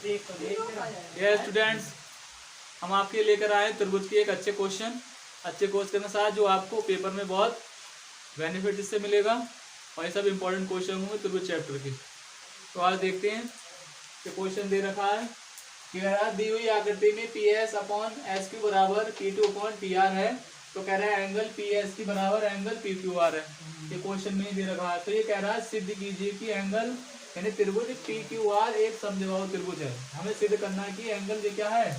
ये स्टूडेंट्स, हम आपके लिए लेकर आए त्रिभुज के एक अच्छे क्वेश्चन के साथ जो आपको पेपर में बहुत बेनिफिट इससे मिलेगा और ये सब इम्पोर्टेंट क्वेश्चन होंगे त्रिभुज चैप्टर के। तो आज देखते हैं कि क्वेश्चन दे रखा है कि दी हुई आकृति में P S upon S Q बराबर P T upon T R है, तो कह रहा है एंगल पी एस की बराबर एंगल पी क्यू आर है। ये क्वेश्चन में ही दे रखा है। तो ये कह रहा है सिद्ध कीजिए कि एंगल यानी त्रिभुज पी क्यू आर एक समद्विबाहु त्रिभुज है। हमें सिद्ध करना है कि एंगल ये क्या है,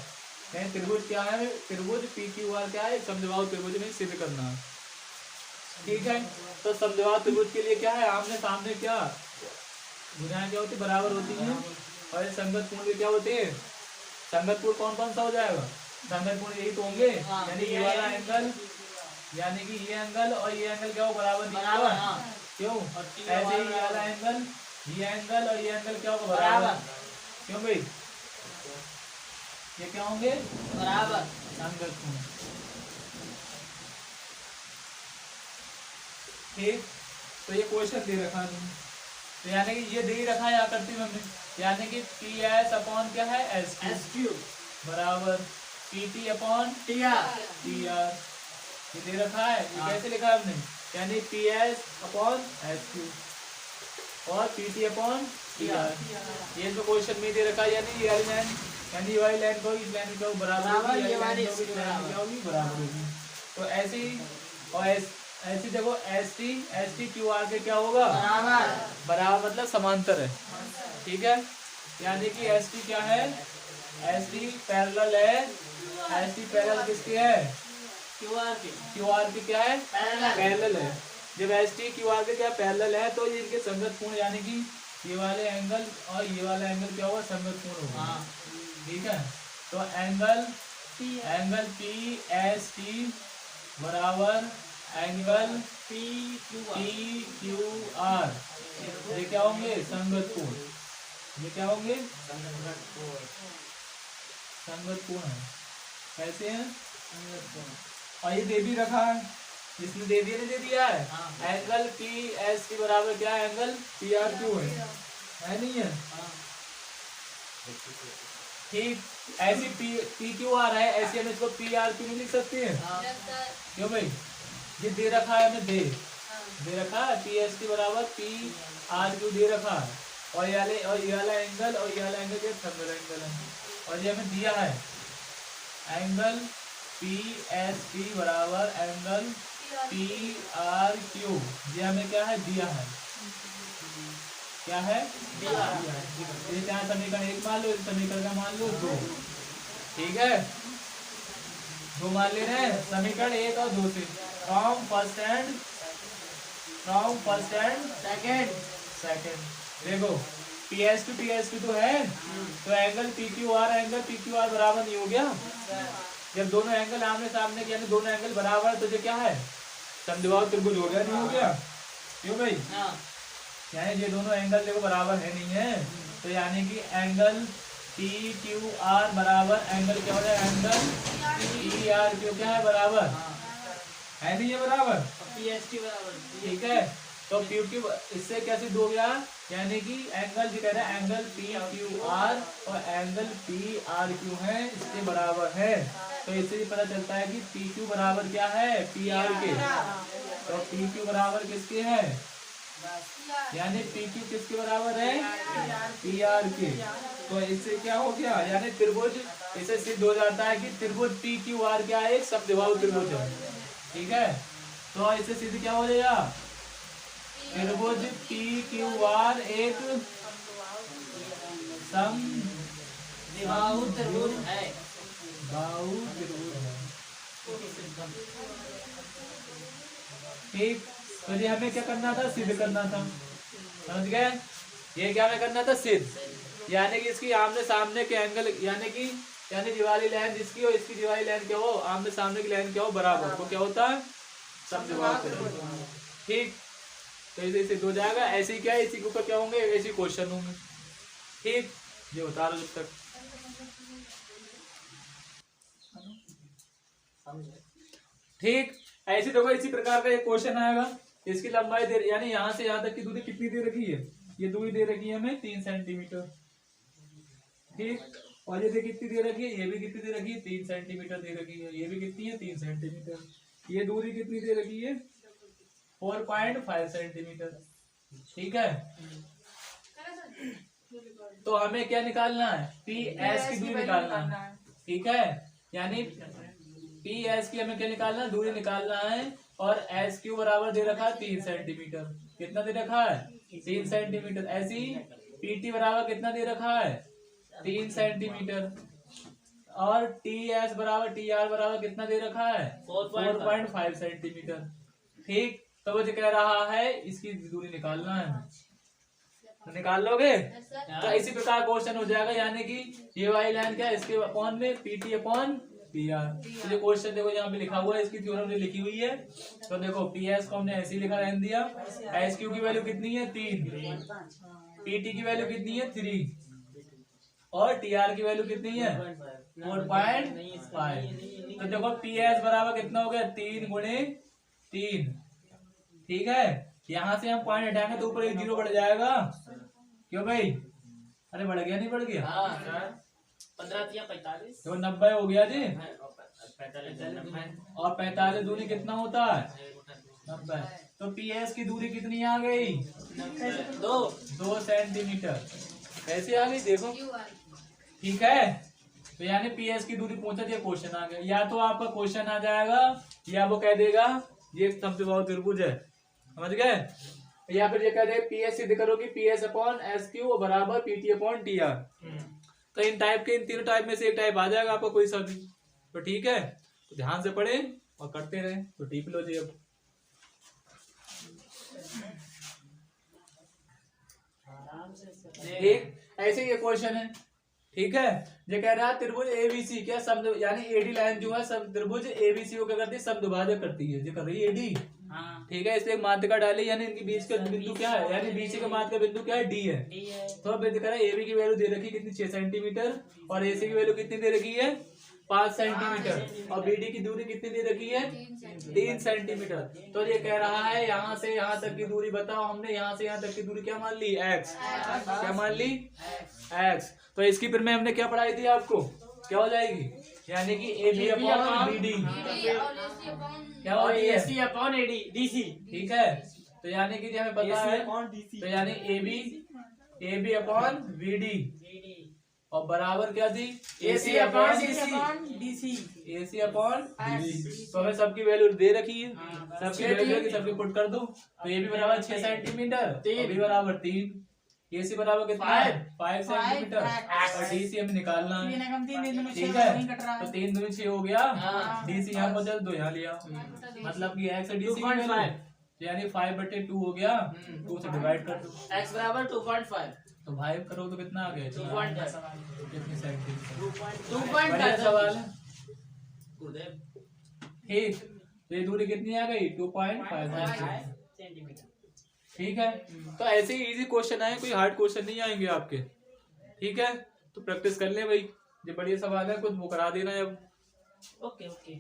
त्रिभुज क्या है, त्रिभुज पी क्यू आर क्या है, समद्विबाहु त्रिभुज में सिद्ध करना है। ठीक है, तो समद्विबाहु त्रिभुज के लिए क्या है, आमने सामने क्या भुजाएं क्या होती बराबर होती हैं और ये संगत कोण भी क्या होते हैं। संगत कोण कौन कौन सा हो जाएगा, संगत कोण यही तो होंगे, यानी ये वाला एंगल यानी कि ये एंगल और ये एंगल क्या हो बराबर नहीं होगा। क्यों, ऐसे ही ये वाला एंगल, ये एंगल और ये एंगल क्या होगा बराबर। क्यों भाई, ये क्या होंगे बराबर संगत कोण। ठीक, तो ये क्वेश्चन दे रखा है, तो यानी कि ये दे ही रखा है आकृति में हमने, यानी कि पी एस अपॉन क्या है एस क्यू बराबर P T upon T R. ये दे रखा है, ये कैसे लिखा है हमने, यानी P S upon S Q और P T upon T R. ये तो क्वेश्चन में दे रखा है, यानी ये वाली लाइन यानी ये वाली लाइन को इस लाइन को बराबर ये वाली क्या होगी बराबर होगी। तो ऐसे ही और ऐसी देखो एस टी क्यू आर के क्या होगा बराबर मतलब समांतर है। ठीक है, यानी कि एस टी क्या है, एस टी पैरेलल है, एस टी पैरेलल किसकी है क्यू आर की क्या है पैरेलल है। जब एस टी क्यू आर के क्या पैरेलल है तो इनके संगत कोण यानी कि ये वाले एंगल और ये वाला एंगल क्या होगा संगत कोण होगा। ठीक है, तो एंगल पी एस टी बराबर एंगल पी क्यू आर, ये क्या होंगे संगत कोण। ये क्या होंगे संगत कोण है, कैसे है संगत कोण। और ये दे भी रखा है, इसमें दे दिया नहीं दे दिया है एंगल पी एस की बराबर क्या है एंगल पी आर क्यू है नहीं है। ठीक, ऐसी पी क्यू आर है, ऐसे हम इसको पी आर क्यू नहीं लिख सकते हैं। क्यों भाई, ये दे रखा है हमें, दे रखा है पी एस की बराबर पी आर क्यू दे रखा है और ये वाला एंगल और ये वाला एंगल क्या थर्मल एंगल है और ये हमें दिया है एंगल पी एस टी बराबर एंगल पी आर क्यू। ये हमें क्या है दिया है, क्या है दिया है। ये क्या समीकरण एक मान लो, समीकरण का मान लो दो। ठीक है, दो मान ले रहे हैं समीकरण एक और दो से, फ्रॉम फर्स्ट एंड सेकंड। देखो पी एस टू तो है, तो एंगल पी क्यू आर बराबर नहीं हो गया। जब दोनों एंगल आमने सामने यानी दोनों एंगल बराबर तो ये क्या है समद्विबाहु त्रिभुज हो गया, नहीं हो गया। क्यों भाई, यानी ये दोनों एंगल देखो बराबर है नहीं है, तो यानी कि एंगल पी क्यू आर बराबर एंगल क्या हो जाए एंगल पी आर क्यू क्या है बराबर है नहीं है बराबर पी एस टी बराबर। ठीक है, तो पी क्यू इससे क्या सिद्ध हो गया, यानी कि एंगल जो कह रहा है एंगल पी क्यू आर और एंगल पी आर क्यू है इसके बराबर है। तो इससे भी पता चलता है कि पी क्यू बराबर क्या है पी आर के, तो पी क्यू बराबर किसके है, यानी पी क्यू किसके बराबर है पी आर के। तो इससे क्या हो गया, यानी त्रिभुज इसे सिद्ध हो जाता है कि त्रिभुज पी क्यू आर क्या है एक समद्विबाहु त्रिभुज है। ठीक है, तो इससे सिद्ध क्या हो जाएगा त्रिभुज पी क्यू आर एक समद्विबाहु त्रिभुज है। ठीक, तो ये हमें क्या करना था सिद्ध करना था, समझ गए। ये क्या हमें करना था सिद्ध, यानी कि इसकी आमने सामने के एंगल यानी दिवाली लाइन जिसकी हो इसकी दिवाली लाइन क्या हो आमने सामने की लाइन क्या हो बराबर, तो क्या होता है समद्विबाहु त्रिभुज। ठीक, तो इसे सिद्ध हो जाएगा। ऐसे ही क्या है इसी के ऊपर क्या होंगे ऐसे क्वेश्चन होंगे। ठीक, ये बता लो जब तक। ठीक, ऐसे देखो इसी प्रकार का एक क्वेश्चन आएगा, इसकी लंबाई दे यानी यहाँ से यहाँ तक की दूरी कितनी दे रखी है, ये दूरी दे रखी है हमें 3 सेंटीमीटर। ठीक। और ये कितनी दे रखी है, ये भी कितनी दे रखी है, 3 सेंटीमीटर दे रखी है। ये भी कितनी है, 3 सेंटीमीटर। ये दूरी कितनी दे रखी है, 4.5 सेंटीमीटर। ठीक है, तो हमें क्या निकालना है, पी एस की दूरी निकालना है। ठीक है, यानी पी एस की हमें क्या निकालना है, दूरी निकालना है। और एस क्यू बराबर दे रखा है 3 सेंटीमीटर। कितना दे रखा है, 3 सेंटीमीटर। ऐसी पी टी बराबर कितना दे रखा है, 3 सेंटीमीटर। और टी एस बराबर टी आर बराबर कितना दे रखा है, 4.5 सेंटीमीटर। ठीक, तो वो जो कह रहा है इसकी दूरी निकालना है, तो निकाल लोगे। तो इसी प्रकार क्वेश्चन हो जाएगा, यानी कि ये वाली लाइन क्या है, इसके अपॉन में P T upon P R. तो क्वेश्चन देखो यहाँ पे लिखा हुआ है, इसकी थ्योरम जो लिखी हुई है। तो देखो पी एस को हमने ऐसे ही लिखा रहने दिया। एस क्यू की वैल्यू कितनी है, 3। पी टी की वैल्यू कितनी है, 3। और टी आर की वैल्यू कितनी है, 4.5। तो देखो पी एस बराबर कितना हो गया, 3 गुणे 3। ठीक है, यहाँ से हम पॉइंट हटाएंगे तो ऊपर एक 0 बढ़ जाएगा। क्यों भाई, अरे बढ़ गया नहीं बढ़ गया, 15 तो 90 हो गया जी। और 45 दूरी कितना होता है, 90। तो पी एस की दूरी कितनी आ गई, 2 सेंटीमीटर। कैसे आ गई देखो। ठीक है, तो यानी पी एस की दूरी पूछा, ये क्वेश्चन आ गया। या तो आपका क्वेश्चन आ जाएगा, या वो कह देगा ये समद्विबाहु त्रिभुज है, समझ गए। या फिर ये कह दे पी एस सिद्ध करो कि P S upon S Q बराबर P T upon T R. तो इन टाइप के, इन तीनों टाइप में से एक टाइप आ जाएगा आपको कोई सा भी। तो ठीक है, तो ध्यान से पढ़े और करते रहे। तो टीप लो जी। अब ठीक, ऐसे ये क्वेश्चन है। ठीक है, ये कह रहा है त्रिभुज एबीसी क्या समद्व, यानी एडी लाइन जो है त्रिभुज एबीसी को क्या करती है, समद्विभाजक करती है। ये कर रही है एडी। ठीक है, इसलिए माध्यिका डाली, यानी इनके बीच का बिंदु क्या है, यानी बीसी का माध्य का बिंदु क्या है, डी है। तो अब दिख रहा है एबी की वैल्यू दे रखी कितनी, 6 सेंटीमीटर। और एसी की वैल्यू कितनी दे रखी है, 5 सेंटीमीटर। और बीडी की दूरी कितनी दे रखी है, 3 सेंटीमीटर। तो ये कह रहा है यहाँ से यहाँ तक की दूरी बताओ। हमने यहाँ से यहाँ तक की दूरी क्या मान ली, एक्स। क्या मान ली, एक्स। तो इसकी फिर में हमने क्या पढ़ाई थी आपको, क्या हो जाएगी, यानी कि A B upon B D क्या हो रही है, C upon A D D C. ठीक है, तो यानी कि हमें पता है, तो यानी A B upon B D और बराबर क्या थी, A C upon D C. A C upon D C. तो हमें सबकी वैल्यू दे रखी है, सबकी वैल्यू सबकी पुट कर दो। तो ए बी बराबर 6 सेंटीमीटर, बी बराबर 3, ए सी बराबर कितना है, 5 सेंटीमीटर। और डी सी हमें निकालना है। ठीक है, तो 3 दूनी 6 हो गया। डी सी यहाँ बचल, 2 यहाँ लिया, मतलब कि एक्स डी सी यानी 5/2 हो गया। 2 से डिवाइड कर दो, x बराबर 2.5। तो भाई करो तो कितना आ गया, 2.5 कितनी सेंटीमीटर। 2.5 सवाल है। ठीक, तो ये दूरी कितनी आ गई, 2.5 सेंटीमीटर। ठीक है, तो ऐसे ही इजी क्वेश्चन आए, कोई हार्ड क्वेश्चन नहीं आएंगे आपके। ठीक है, तो प्रैक्टिस कर ले भाई, ये बढ़िया सवाल है, कुछ वो करा देना है अब। Okay okay.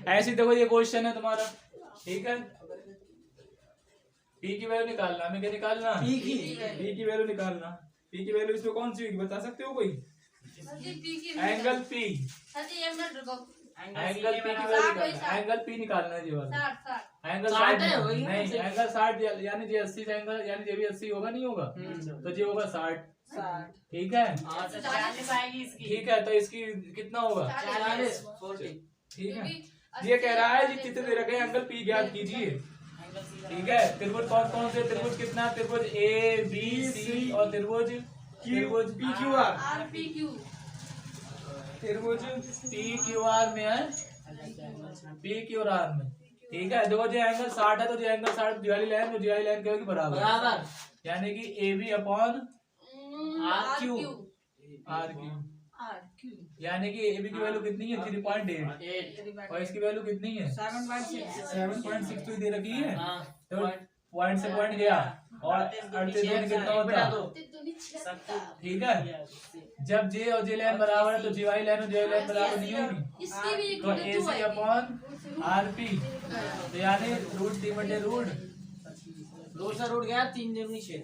ऐसे देखो ये क्वेश्चन है तुम्हारा। ठीक है, पी की वैल्यू निकालना, हमें क्या निकालना, पी की वैल्यू निकालना। पी की वैल्यू इसमें कौन सी होगी बता सकते हो कोई, एंगल पी। एंगल पी की वैल्यू निकालना, एंगल पी निकालना है जी वाला। एंगल 60 नहीं, एंगल 60 यानी जी 80 से एंगल, यानी जे भी 80 होगा नहीं होगा, तो जी होगा 60। ठीक है, ठीक है, तो इसकी कितना होगा, 40। ठीक है। ये कह रहा है जी चित्र दे रखे हैं, एंगल पी ज्ञात कीजिए। ठीक है, त्रिभुज कौन कौन से, त्रिभुज कितना, त्रिभुज ए बी सी और त्रिभुज पी क्यू आर। त्रिभुज पी क्यू आर में है, पी क्यू आर में। ठीक है, देखो जो एंगल 60 है, तो जो एंगल 60 जी वाली लाइन, जी वाली लाइन क्या होगी, बराबर, यानी कि A B upon R Q. यानी कि ए बी की वैल्यू कितनी है, 3.8 और इसकी वैल्यू कितनी है, 7.6 तो दे रखी है। तो पॉइंट से पॉइंट गया और 38 कितना होता है। ठीक है, जब जे और जे लाइन बराबर है तो जे वाली लाइन और जे वाली लाइन बराबर नहीं होगी। तो ए सी अपॉन आर पी, तो यानी √3/√√3 2 से रूट गया 3 दूनी 6।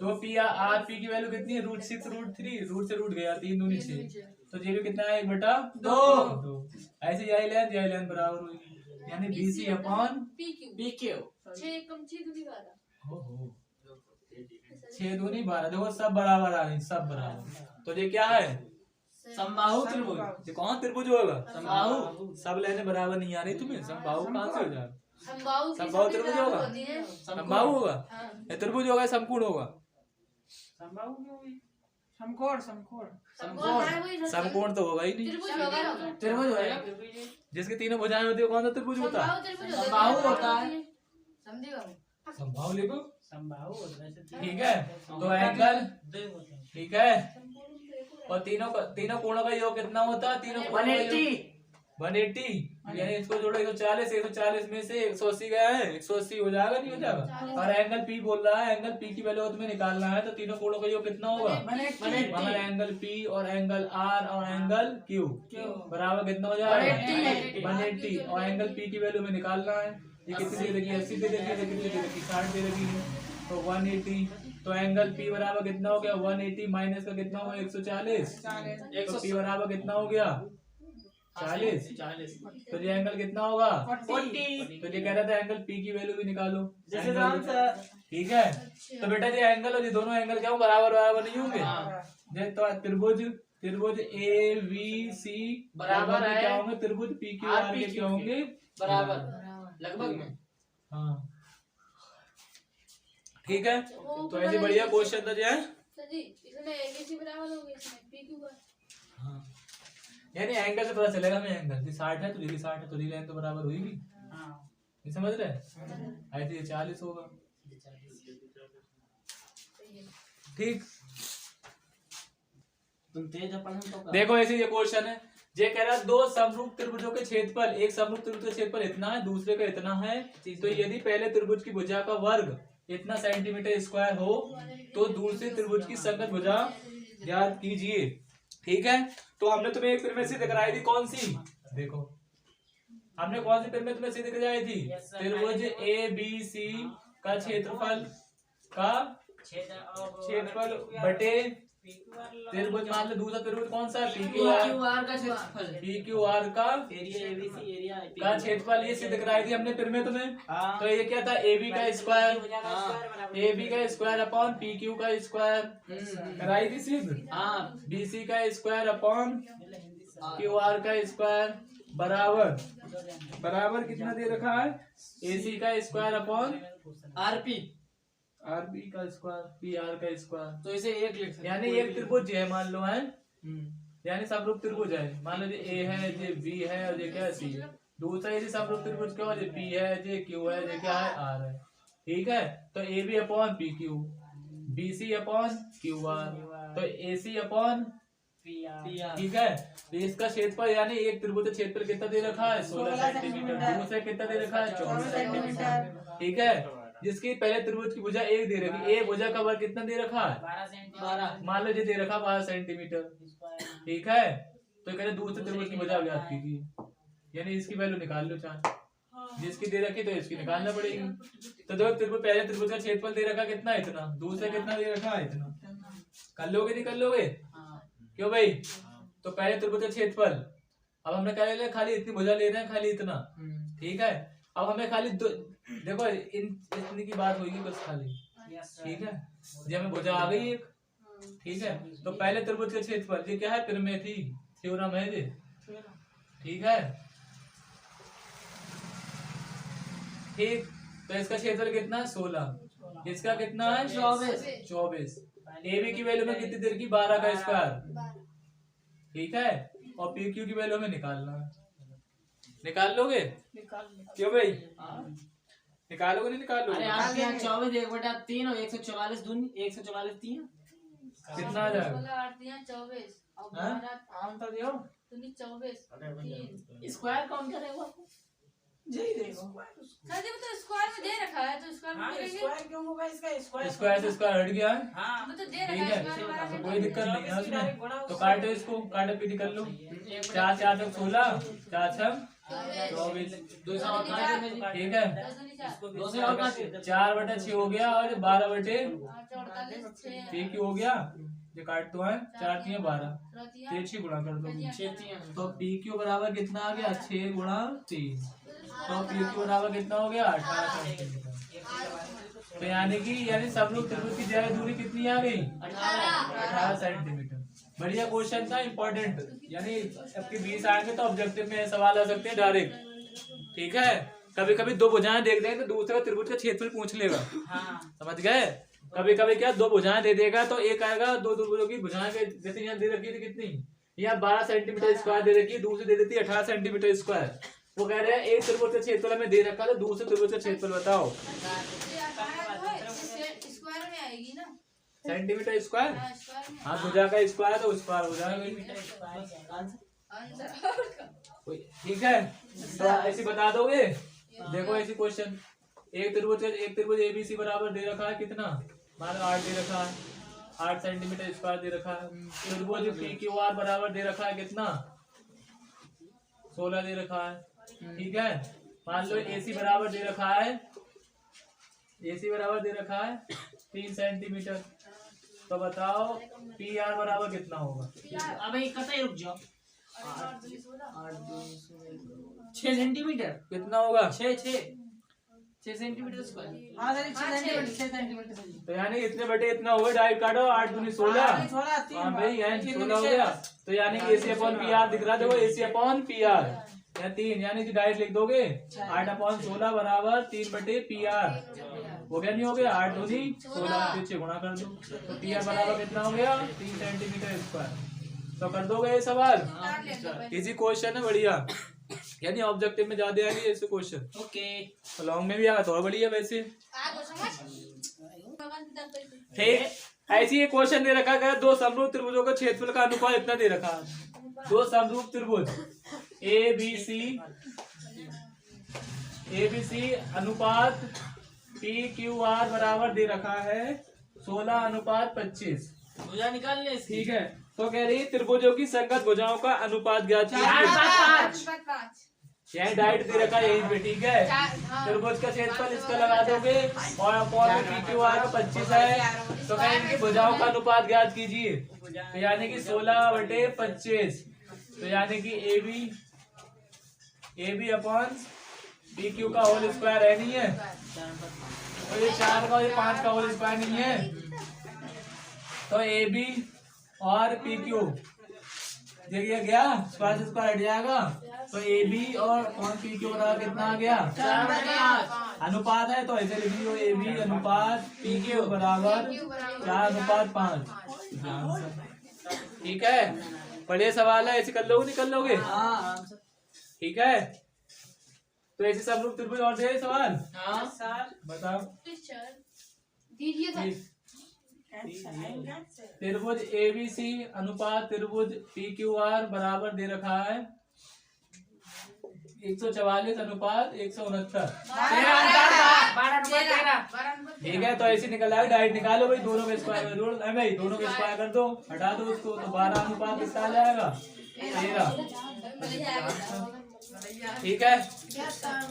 तो पी आर पी की वैल्यू कितनी है? √6 √3 रूट से रूट गया 3 दूनी 6, तो जे कितना है 1/2। ऐसे यही लेन बराबर हुई, यानी BC अपॉन PQ 6 कम 6 दूनी 12। 6 दूनी 12। देखो सब बराबर आ रही, सब बराबर। तो ये क्या है? समबाहु त्रिभुज। ये कौन त्रिभुज होगा? समबाहु। सब लाइनें बराबर नहीं आ रही तुम्हें, समबाहु कहाँ से हो जाएगा? समबाहु समबाहु त्रिभुज होगा, समबाहु होगा, ये त्रिभुज होगा, समकोण होगा। समबाहु क्यों हुई? समकोण समकोण तो होगा ही नहीं। त्रिभुज होएगा। जिसके तीनों भुजाएं होती है कौन सा त्रिभुज होता है? समबाहु होता है। समबाहु लिखो, समबाहु होता है। ठीक है। तो एंगल, ठीक है, और तीनों कोणों का योग कितना होता है? तीनों 180, यानी इसको जोड़ो 140, 140 में से 180 गया है, 180 हो जाएगा, नहीं हो जाएगा? और एंगल P बोल रहा है, एंगल P की वैल्यू तुम्हें निकालना है, तो तीनों कोणों का योग कितना होगा? 180। एंगल P और एंगल R और एंगल Q बराबर कितना हो जाएगा? 180। और एंगल P की वैल्यू में निकालना है। ये कितनी दे रखी है? 80 दे रखी है, कितनी दे रखी है? 60 दे रखी है, तो 180। तो एंगल P बराबर कितना हो गया? 180 माइनस का कितना होगा? 140। तो P बराबर कितना हो गया? 40। तो ये एंगल कितना होगा? 40। तो ये कह रहा था एंगल P की वैल्यू भी निकालो, ठीक है। तो बेटा ये एंगल और ये दोनों एंगल क्या हो? बराबर नहीं होंगे। ये तो त्रिभुज ABC बराबर है, क्या होंगे? त्रिभुज PQR के क्या होंगे? बराबर लगभग में। हाँ, ठीक है। तो ऐसे बढ़िया क्वेश्चन था जो है। इसमें ABC बराबर हो गया, इसमें PQ का। हाँ, यानी एंगल से पता चलेगा मैं एंगल 60 है तो ये 60 है, तो ये लाइन तो बराबर हुई। ये समझ रहे? ऐसे ये 40 होगा, ठीक। तुम तेज अपन तो देखो ऐसे ये क्वेश्चन है, ये कह रहा है दो समरूप त्रिभुजों के क्षेत्रफल, एक समरूप त्रिभुज का क्षेत्रफल इतना है, दूसरे का इतना है, तो यदि पहले त्रिभुज की भुजा का वर्ग इतना सेंटीमीटर स्क्वायर हो तो दूसरे त्रिभुज की संगत भुजा ज्ञात कीजिए, ठीक है। तो हमने तुम्हें एक पिरामिड सिद्ध कराई थी, कौन सी? देखो हमने कौन सी पिरामिड तुम्हें सिद्ध कराई थी? त्रिभुज ABC का क्षेत्रफल बटे त्रिभुज, मान लो दूसरा त्रिभुज कौन सा? PQR का क्षेत्रफल, PQR का एरिया ABC एरिया का क्षेत्रफल, ये सिद्ध कराई थी हमने पिरामिड तुम्हें। तो ये क्या था? AB का स्क्वायर, AB का स्क्वायर अपॉन PQ का स्क्वायर कराई थी सिद्ध। BC का स्क्वायर अपॉन QR का स्क्वायर बराबर कितना दे रखा है? AC का स्क्वायर अपॉन RB का स्क्वायर, PR का स्क्वायर। तो इसे एक लिख सकते, यानी एक त्रिभुज है मान लो, है यानी समरूप त्रिभुज है, मान लो ये A है, ये B है और ये क्या है? C। दूसरा यदि समरूप त्रिभुज क्या हो? ये P है, ये Q है, ये क्या है? R है, ठीक है। तो AB upon PQ, BC upon QR, तो AC अपॉन PR, ठीक है। तो इसका क्षेत्रफल यानी एक त्रिभुज का क्षेत्रफल कितना दे रखा है? 16 सेंटीमीटर। दूसरा कितना दे रखा है? 24 सेंटीमीटर, ठीक है। जिसकी पहले त्रिभुज की भुजा एक दे रखी, एक भुजा का वर्ग कितना दे रखा है? 12 मान लो ये दे रखा 12 सेंटीमीटर, ठीक है। तो कहते दूसरे त्रिभुज की भुजा ज्ञात कीजिए, यानी इसकी वैल्यू निकाल लो चाहे, जिसकी दे रखी तो इसकी निकालना पड़ेगी। तो जो त्रिभुज पहले त्रिभुज का क्षेत्रफल दे रखा कितना? इतना। दूसरा कितना दे रखा है? इतना। कर लोगे नहीं कर लोगे? क्यों भाई? तो पहले त्रिभुज का क्षेत्रफल, अब हमने क्या ले लिया? खाली इतनी भुजा ले रहे हैं, खाली इतना, ठीक है। अब हमें खाली देखो इतनी की बात होगी बस खाली, ठीक है। जब हमें भुजा आ गई एक, ठीक है। तो पहले त्रिभुज के क्षेत्रफल, ये क्या है? पिरामिड थ्योरम है ये, ठीक है, ठीक। तो इसका क्षेत्रफल कितना है? 16। इसका कितना है? 24। AB की वैल्यू में कितनी देर की? 12 का स्क्वायर, ठीक है। और PQ की वैल्यू में निकालना है, निकाल लोगे? क्यों भाई? निकालोगे नहीं निकालोगे? अरे आपके यहाँ 24 1/3 और 144 दूनी 144 3 कितना आ जाएगा? 24 और हाँ? 12 दूनी 24 3। स्क्वायर कौन करेगा आपको? यही देगा सर जी तो स्क्वायर में दे रखा है, तो स्क्वायर में करेंगे। स्क्वायर क्यों होगा इसका? स्क्वायर से स्क्वायर हट गया है, वो तो दे ठीक रखा है। है स्क्वायर तो कोई दिक्कत नहीं है उसमें। तो काटो इसको, काटो पीटी कर लो। 4 4 16, 4 6 24 2 से और काट देना जी। ठीक है, 2 से और काट दे। 4/6 हो गया और 12/पी 48 क्यू हो गया। ये काट तो है 4 3 12 6 गुणा कर दो। 6 तो पी क्यू बराबर कितना आ गया 6 गुणा 3। तो पी क्यू बराबर कितना हो गया 18 सेंटीमीटर। तो यानी सब लोग त्रिभुज की ज्यादा दूरी कितनी आ गई 18 सेंटीमीटर। बढ़िया क्वेश्चन था, इम्पोर्टेंट। यानी आपके 20 आएंगे तो ऑब्जेक्टिव में सवाल आ सकते हैं डायरेक्ट। ठीक है, कभी कभी दो भुजाएं देख देंगे तो दूसरे त्रिभुज का क्षेत्रफल पूछ लेगा। समझ गए? कभी कभी क्या दो भुजाएं दे देगा तो एक आएगा दो त्रिभुजों की भुजाएं के, जैसे यहाँ दे रखी थी कितनी, यहाँ 12 सेंटीमीटर स्क्वायर दे रखी है, दूसरी दे देती है 18 सेंटीमीटर स्क्वायर। वो कह रहे हैं एक त्रिभुज का क्षेत्रफल हमें दे रखा है तो दूसरे त्रिभुज का क्षेत्रफल बताओ। स्क्वायर में आएगी ना, सेंटीमीटर स्क्वायर, स्क्वायर में। हाँ भुजा का स्क्वायर तो स्क्वायर हो जाएगा। ठीक है, तो ऐसे बता दोगे। देखो ऐसी क्वेश्चन, एक त्रिभुज एबीसी बराबर दे रखा है कितना, मान लो 8 दे रखा है, 8 सेंटीमीटर स्क्वायर दे रखा है। त्रिभुज पीक्यूआर बराबर दे रखा है कितना 16 दे रखा है। ठीक है, मान लो एसी बराबर दे रखा है, एसी बराबर दे रखा है 3 सेंटीमीटर। तो बताओ पी आर बराबर कितना होगा। अबे कतई रुक जाओ। 6 सेंटीमीटर कितना होगा 6 सेंटीमीटर स्क्वायर। हाँ सर 6 सेंटीमीटर। तो यानी इतने बटे इतना होगा, डाइव काटो 8 दूनी 16। हाँ भाई यहाँ 16 हो गया। तो यानी एसी अपॉन पी आर दिख रहा है, देखो एसी अपॉन पी आर यहाँ 3, यानी डायरेक्ट लिख दोगे 8/16 बराबर 3/PR। हो गया नहीं हो गया 8 दूनी 16 पीछे गुणा कर दो। तो पी आर बराबर कितना हो गया 3 सेंटीमीटर स्क्वायर। तो कर दोगे ये सवाल, इजी क्वेश्चन है बढ़िया। यानी ऑब्जेक्टिव में ज्यादा आएंगे ऐसे क्वेश्चन। ओके, लॉन्ग में भी आएगा तो बढ़िया। वैसे ठीक, ऐसी एक क्वेश्चन दे रखा है, दो समरूप त्रिभुजों का क्षेत्रफल का अनुपात इतना दे रखा है। दो समरूप त्रिभुज ABC अनुपात PQR बराबर दे रखा है 16:25। भुजा निकाल ले। ठीक है, तो कह रही त्रिभुजों की संगत भुजाओं का अनुपात ज्ञात कीजिए। यही डाइट दे रखा है यहीं पे। ठीक है, त्रिभुज का क्षेत्रफल इसका लगा दोगे और अपॉन में PQR का 25 है। तो कहेंगे भुजाओं का अनुपात ज्ञात कीजिए। तो यानी कि 16/25। तो यानी कि AB अपॉन PQ का होल स्क्वायर है, नहीं है? तो ये 4 का और ये 5 का होल स्क्वायर नहीं है। तो AB और PQ देखिए गया, स्क्वायर से स्क्वायर हट जाएगा। तो AB और PQ बराबर कितना आ गया 4/5। अनुपात है तो ऐसे लिख लियो AB अनुपात PQ बराबर 4/5। ठीक है, बड़े सवाल है, ऐसे कर लोगे निकल लोगे। ठीक है, तो ऐसे सब लोग त्रिभुज और दे सवाल। हाँ सर बताओ दीजिए सर। त्रिभुज ABC अनुपात त्रिभुज PQR बराबर दे रखा है 144 अनुपात 169। ठीक है, तो ऐसे निकल आएगा, डायरेक्ट निकालो भाई, दोनों का स्क्वायर जोड़ भाई, दोनों का स्क्वायर कर दो, हटा दो उसको। तो 12 अनुपात कितना आ जाएगा 13। ठीक है,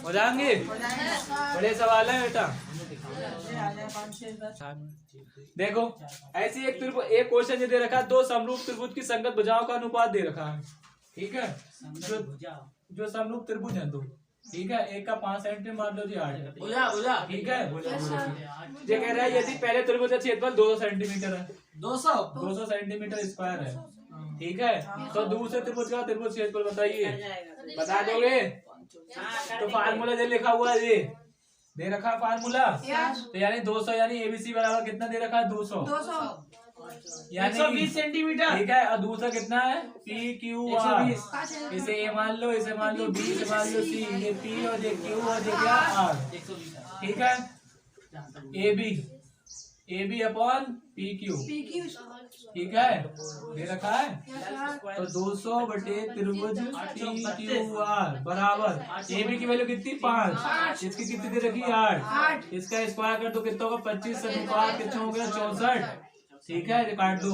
हो जाएंगे। बड़े सवाल है बेटा। देखो ऐसी एक क्वेश्चन ये दे रखा है, दो समरूप त्रिभुज की संगत भुजाओं का अनुपात दे रखा है। ठीक है, जो समरूप त्रिभुज है दो। ठीक है, एक का 5 सेंटीमीटर मान लो जी 8। भुजा ठीक है, ये कह रहा है यदि पहले त्रिभुज का क्षेत्रफल 200 सेंटीमीटर है, 200 सेंटीमीटर स्क्वायर है। ठीक है, तो दूसरे त्रिभुज का त्रिभुज क्षेत्रफल बताइए, बता दोगे? तो फार्मूला दे लिखा हुआ है, ये दे रखा फार्मूला। तो यानी 200 यानी ABC बराबर कितना दे रखा है 200 यानी 120 सेंटीमीटर। ठीक है, और दूसरा कितना है PQR। इसे A मान लो, इसे मान लो, B से मान लो C, ये P और ये Q और ये क्या R। ठीक है, AB अपॉन PQ। ठीक है, दे रखा है। तो 200 त्रिभुज PQR बराबर AB की वैल्यू कितनी 5, इसकी कितनी दे रखी 8, इसका स्क्वायर कर दो कितना होगा 25 अनुपात कितना हो गया 64। ठीक है, काट दो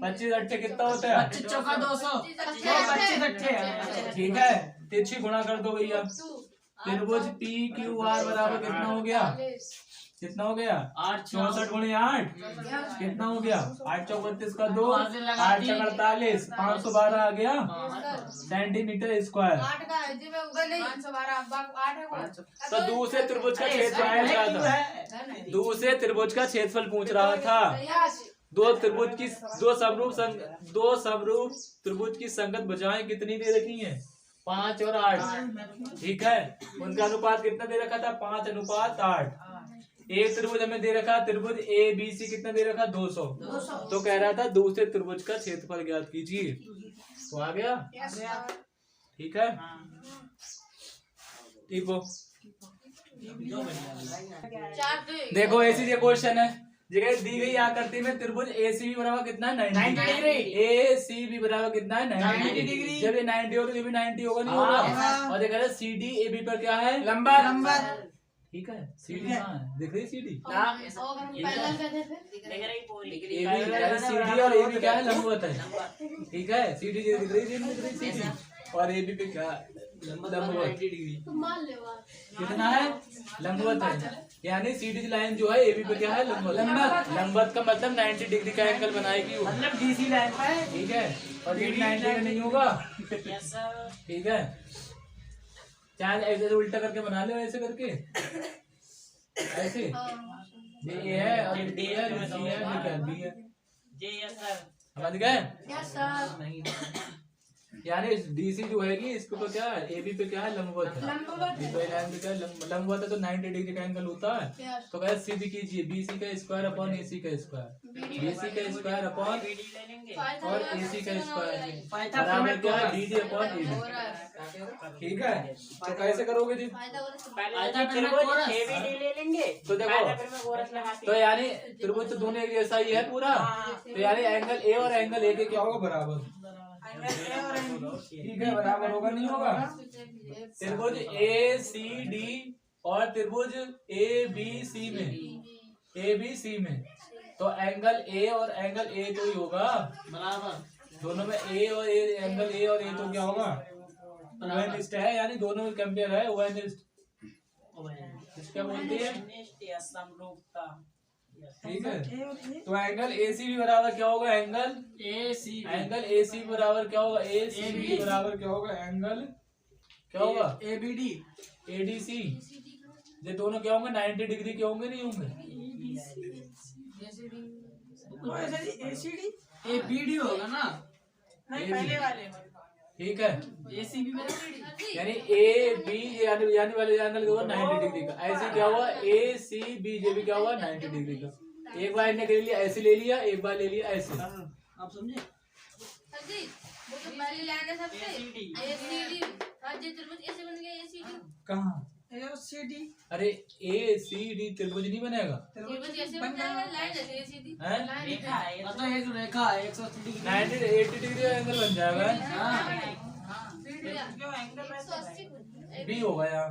25 8 कितना होता है 25 चौका 200 25 8। ठीक है, तिरछी गुणा कर दो भैया। त्रिभुज पी क्यू आर बराबर कितना हो गया? कितना हो गया? 64 गुणे 8 कितना हो गया? 8 चौक 32 का 2, 8 चौक 48, 512 आ गया सेंटीमीटर स्क्वायर। तो दूसरे त्रिभुज का क्षेत्रफल क्या था? दूसरे त्रिभुज का क्षेत्रफल पूछ रहा था। दो समरूप त्रिभुज की संगत भुजाएं कितनी दे रखी हैं? 5 और 8। ठीक है, उनका अनुपात कितना दे रखा था? 5:8। एक त्रिभुज हमें दे रखा, त्रिभुज ए बी सी कितना दे रखा? 200। तो कह रहा था दूसरे त्रिभुज का क्षेत्रफल ज्ञात कीजिए। तो आ गया? ठीक है, ठीक हो। देखो ऐसी जो क्वेश्चन है, जगह दी गई आकृति में त्रिभुज ACB बराबर कितना है? 90 डिग्री। ACB बराबर कितना है? 90 डिग्री। जब ये 90 होगा तो ये भी 90 होगा, नहीं होगा? और देखा CD AB पर क्या है? लंबा। ठीक है, CD कहाँ है? दिख रही CD? CD और AB क्या है? लंबवत है। ठीक है, CD दिख रही CD और AB पे क्या? लंबवत। कितना है? लंबवत है। यानी सीधी लाइन जो है AB पे क्या है? लंबवत का मतलब 90 डिग्री का एंगल बनाएगी वो, मतलब DC लाइन है। ठीक है, और ये 90 का नहीं होगा। ठीक है, चाहे ऐसे उल्टा करके बना लो, ऐसे करके, ऐसे ये A है और ये D है, ये C है, ये क्या B है। समझ गए? यानी DC जो है इसके ऊपर क्या है? AB पे क्या है? लंबवत है। लाइन पे क्या है? लंबवत है तो 90 डिग्री का एंगल होता है। तो क्या सीधी कीजिए, BC का स्क्वायर अपॉन AC का स्क्वायर, BC का स्क्वायर अपॉन और AC का स्क्वायर बराबर क्या है? BD upon AB। ठीक है, तो कैसे करोगे जी? तो देखो, तो यानी त्रिभुज तो दोनों एक जैसा ही है पूरा। तो यानी एंगल A और एंगल A के क्या होगा? बराबर। ठीक है, बराबर होगा, नहीं होगा? त्रिभुज ACD और त्रिभुज ABC में तो एंगल A और एंगल A तो ही होगा बराबर। दोनों में A और A, एंगल A और A तो क्या होगा? ओवेनिस्ट है, यानी दोनों में कंपेयर है। ओवेनिस्ट क्या बोलते हैं? समरूपता। ठीक है, तो एंगल ACB बराबर क्या होगा? एंगल AC बराबर क्या होगा? ACB बराबर क्या होगा? एंगल क्या होगा? ABD ADC। ये दोनों क्या होंगे? 90 डिग्री के होंगे, नहीं होंगे? ABD होगा ना, नहीं पहले वाले। ठीक है, ACB यानी AB यानी वाले एंगल होगा 90 डिग्री का। ऐसे क्या हुआ? ACB ये भी क्या हुआ? 90 डिग्री का। एक बार इन्हें ले लिया, ऐसे ले लिया, एक बार ले लिया ऐसे। आप समझे? वो तो पहले लाइन है सबसे ACD। हाँ, ये त्रिभुज ऐसे बन गया ACD। कहाँ? ACD। अरे ACD त्रिभुज नहीं बनेगा। त्रिभुज ऐसे बन जाएगा, लाइन है ACD। रेखा है, तो एक रेखा है 180 डिग्री, 80 डिग्री का एंगल बन जाएगा। B होगा यहाँ।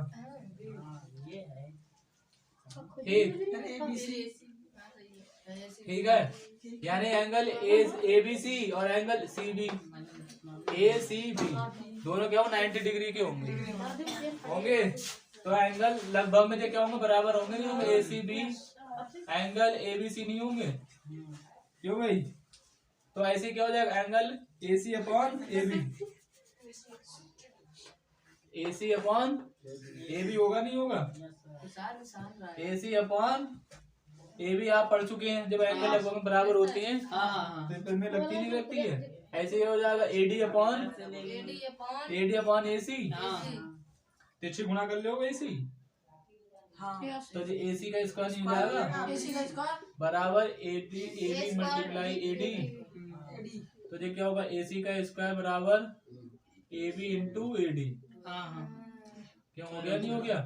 ठीक है, यानी एंगल ABC और एंगल CB ACB दोनों क्या हो? 90 डिग्री के होंगे। तो एंगल लगभग में क्या होंगे? बराबर होंगे, नहीं होंगे? ACB एंगल ABC नहीं होंगे, क्यों भाई? तो ऐसे क्या हो जाएगा? एंगल AC अपॉन AB होगा, नहीं होगा? AC अपॉन AB आप पढ़ चुके हैं, जब एंगल लगभग में बराबर होते हैं तो में लगती नहीं लगती है। ऐसे क्या हो जाएगा? AD upon AC। तिरछी गुणा कर लोगे AC। तो जी AC का स्क्वायर नहीं हो जाएगा बराबर AB मल्टीप्लाई AD। तो ये क्या होगा? AC का स्क्वायर बराबर AB इंटू AD। क्यों हो गया? नहीं हो गया?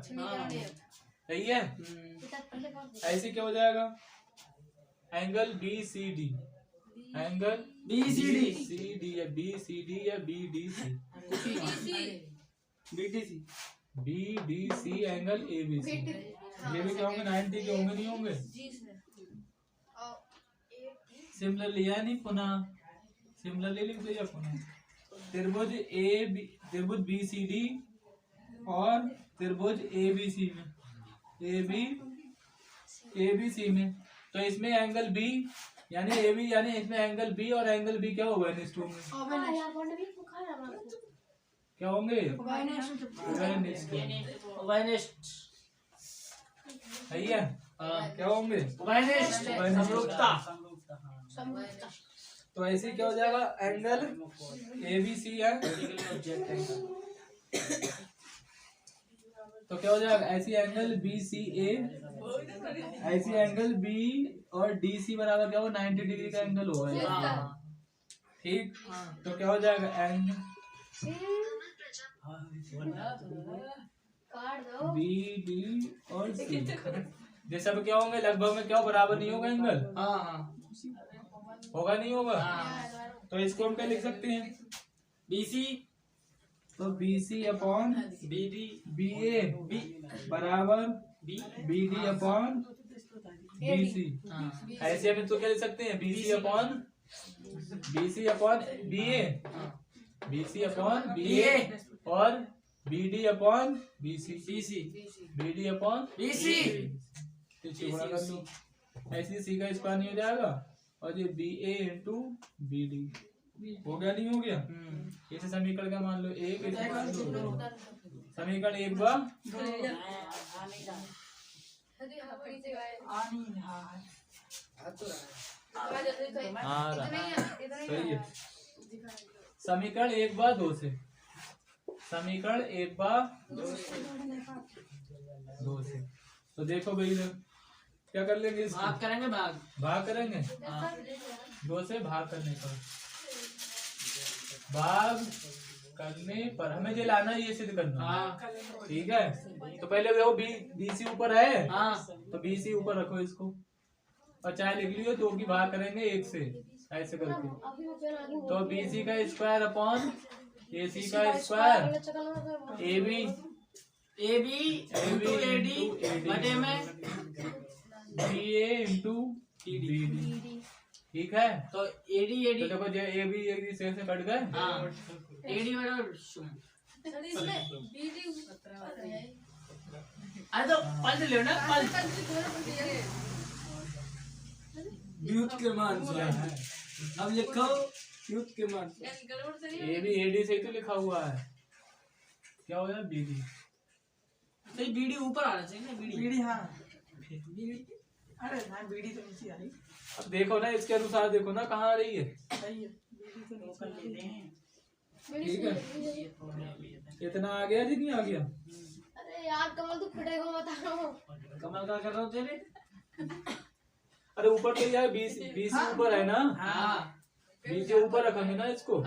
सही है। ऐसे क्या हो जाएगा? एंगल BCD या BCD या BDC एंगल ABC। ये भी क्या होंगे? 90 के होंगे, नहीं होंगे? सिमिलर लिया नहीं, पुनः सिमिलर ले लिख दिया पुनः। त्रिभुज BCD और त्रिभुज ABC में, ABC में, तो इसमें एंगल B यानी AB यानी इसमें एंगल B और एंगल B क्या होगा इस टू में? क्या होंगे? सही है। क्या होंगे? समरूपता। तो ऐसे क्या हो जाएगा? एंगल ABC है तो क्या हो जाएगा? ऐसी एंगल BCA, ऐसी एंगल B और DC बराबर क्या हो? 90 डिग्री का एंगल होगा। ठीक, तो क्या हो जाएगा? एंगल BD और C ये सब क्या होंगे? लगभग में क्या बराबर नहीं होगा एंगल? होगा नहीं होगा? तो इसको हम क्या लिख सकते हैं? BC, तो BC अपॉन BA बराबर BD अपॉन BC। ऐसे हम इसको क्या लिख सकते हैं? BC upon BA, BC upon BA और BD upon BC, BD upon BC। ऐसे C का स्क्वायर नहीं हो जाएगा और ये BA इंटू BD हो गया नहीं हो गया? इसे समीकरण का मान लो एक, समीकरण एक बार सही है। समीकरण एक बार दो से, समीकरण एक बार दो से, तो देखो भाई क्या कर लेंगे? भाग करेंगे, भाग करेंगे। दो से भाग करने पर, भाग करने पर हमें जो लाना है ये सिद्ध करना। ठीक है, तो पहले वो BC ऊपर है, तो BC ऊपर रखो इसको और चाहे लिख लियो 2 की भाग करेंगे 1 से, ऐसे करके। तो BC का स्क्वायर अपॉन AC का square, AB into AD BA into BD। ठीक है, तो AD तो देखो जो AB से कट गए। AD अरे तो पलट लो ना, द्युत के मान से अब लिखो द्युत के मान से। AB AD से ही तो लिखा हुआ है, क्या हो जाए? BD। तो BD ऊपर आना चाहिए। BD हाँ, अरे ना BD तो नीचे आ रही। अब देखो ना इसके अनुसार, देखो ना कहाँ आ रही है। सही है, ठीक है। इतना आ गया जी, नहीं आ गया? अरे यार कमल तू पिटेगा बता रहा हूँ। कमल क्या कर रहा हूँ तेरे? अरे ऊपर तो यार BC ऊपर है ना? BC ऊपर रखेंगे ना इसको।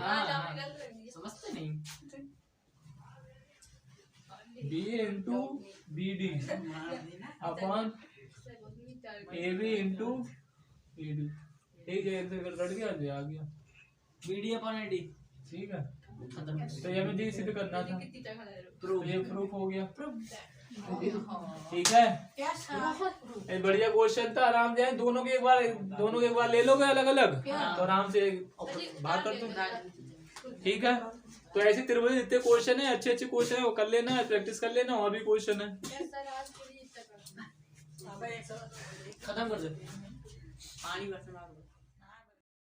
समझते नहीं। BA into BD upon AB into AD। ठीक है, लड़ गया, आ गया BD अपॉन AD। ठीक है, तो ये हमें सिद्ध करना था, तो ये प्रूफ हो गया। ठीक है, एक बढ़िया क्वेश्चन था, आराम से दोनों के एक बार ले लोगे अलग अलग, तो आराम से बात कर दो। ठीक है, तो ऐसे त्रिभुज जितने क्वेश्चन है, अच्छे क्वेश्चन है, वो कर लेना, प्रैक्टिस कर लेना। और भी क्वेश्चन है, खत्म कर दे पानी।